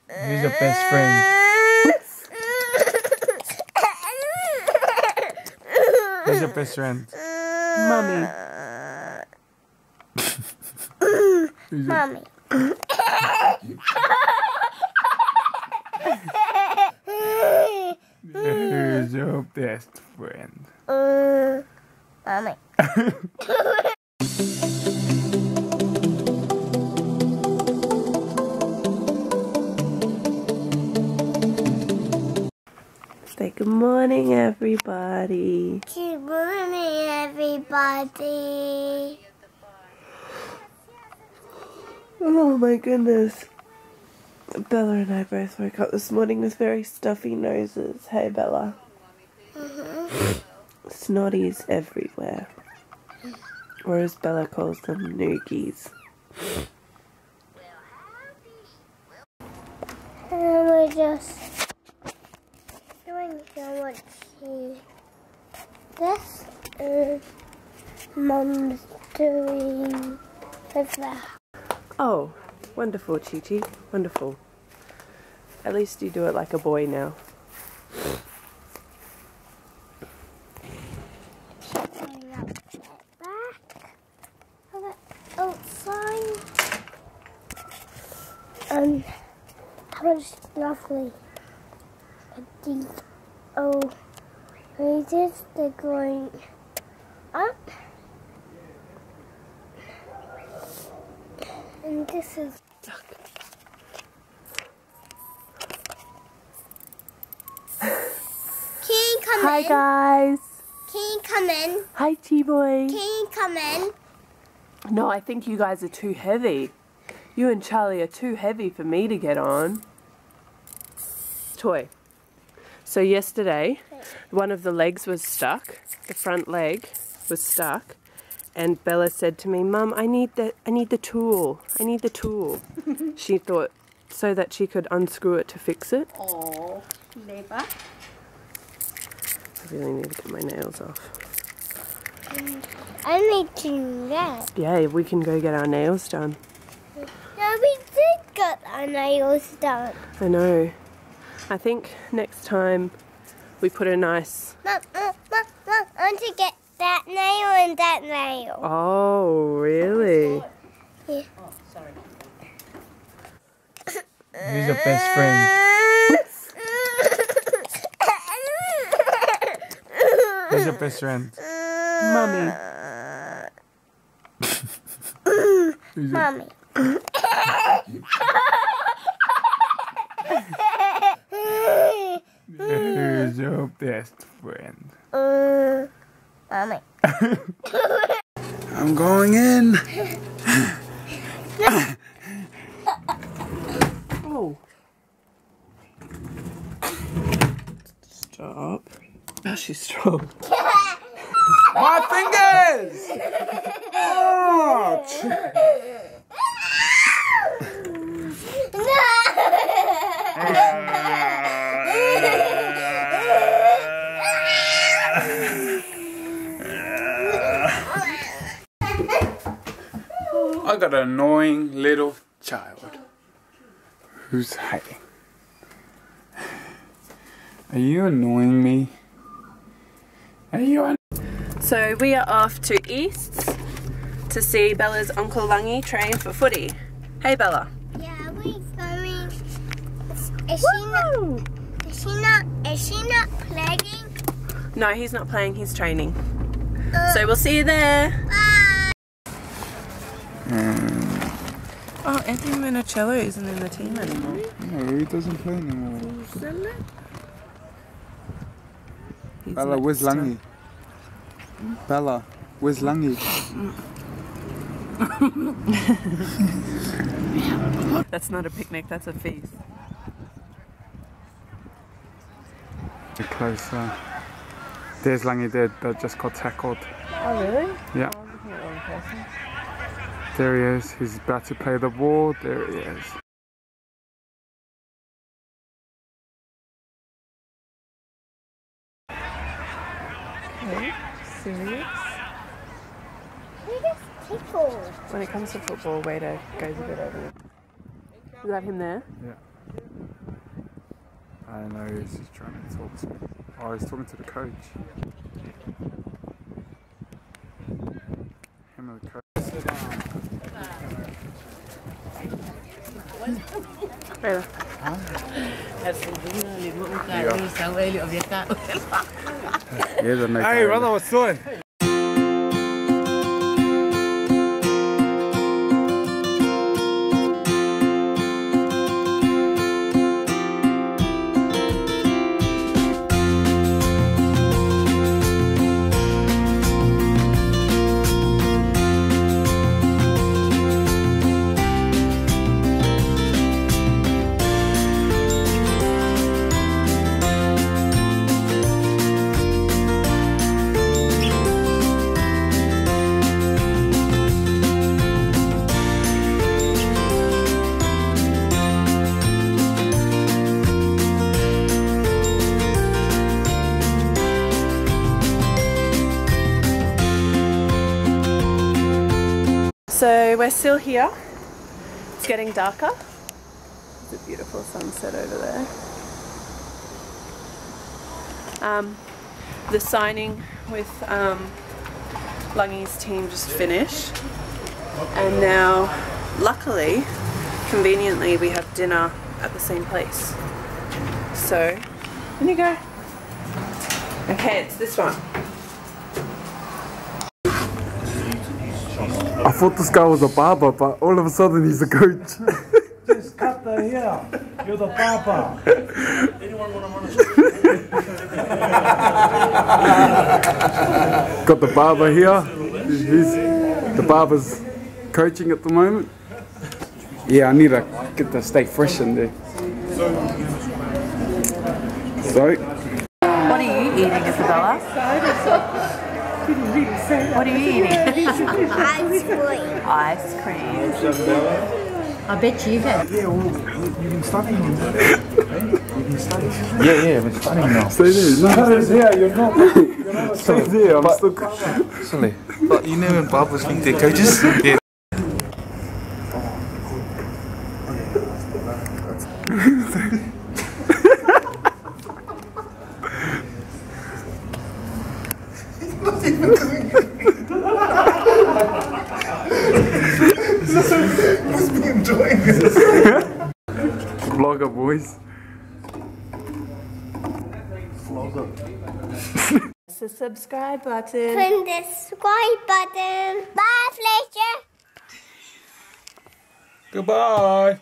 Who's your best friend? Who's your best friend? Mummy. Mommy. Who's your best friend? Mommy. Say good morning, everybody. Good morning, everybody. Oh my goodness. Bella and I both woke up this morning with very stuffy noses. Hey, Bella. Snotties everywhere. Or as Bella calls them, noogies. And we're just doing so much here. This is Mum's doing with that. Oh, wonderful, Chi-Chi. Wonderful. At least you do it like a boy now. Outside. That was lovely. We just are going up. And this is Hi, guys. Can you come in? Hi, T-boy. Can you come in? No, I think you guys are too heavy. You and Charlie are too heavy for me to get on. Toy. So yesterday, one of the legs was stuck. The front leg was stuck. And Bella said to me, Mum, I need the tool. I need the tool. She thought so that she could unscrew it to fix it. Oh, clever. I really need to get my nails off. I need to do that. Yeah, we can go get our nails done. No, we did get our nails done. I know. I think next time we put a nice... Mom, I want to get that nail and that nail. Oh, really? Yeah. Oh, sorry. Who's your best friend? Who's your best friend? Mummy. Mommy. Who's your best friend? Mommy. I'm going in. Oh. Stop. Oh, she's strong. My fingers! Ouch! I got an annoying little child who's hiding. Are you annoying me? Are you So we are off to Easts to see Bella's Uncle Lungy train for footy. Hey, Bella. Yeah, we're going. Is she not playing? No, he's not playing, he's training. So we'll see you there. Bye. Oh, Anthony Minicello isn't in the team anymore. No, he doesn't play anymore. He's Bella, where's next. Langy? Bella, where's Langy? That's not a picnic, that's a feast. Get closer. There's Langy there that just got tackled. Oh, really? Yeah. Oh, I'm looking at the wrong person. There he is. He's about to play the ball. There he is. Okay, serious? We just tickled. When it comes to football, Wader goes a bit over. Is that him there? Yeah. I know he's just trying to talk to me. Oh, he's talking to the coach. Him and the coach. Hey brother, what's doing? So we're still here. It's getting darker. There's a beautiful sunset over there. The signing with Lungy's team just finished, and now, luckily, conveniently, we have dinner at the same place. So, in you go. Okay, it's this one. I thought this guy was a barber, but all of a sudden he's a coach. Just cut the hair. You're the barber. Anyone want to run a Got the barber here. The barber's coaching at the moment. Yeah, I need to get to stay fresh in there. So, What are you eating, Isabella? What are you eating? Ice cream. I bet you have. Yeah, well, you've been studying. You've been studying. Yeah, I've been studying now. stay there. No, Yeah, you're not. stay there. I'm still. Silly. But you know when barbers think they're coaches? Yeah. Must be enjoying this. Vlogger boys. The subscribe button. Click the subscribe button. Bye, Fletcher. Goodbye.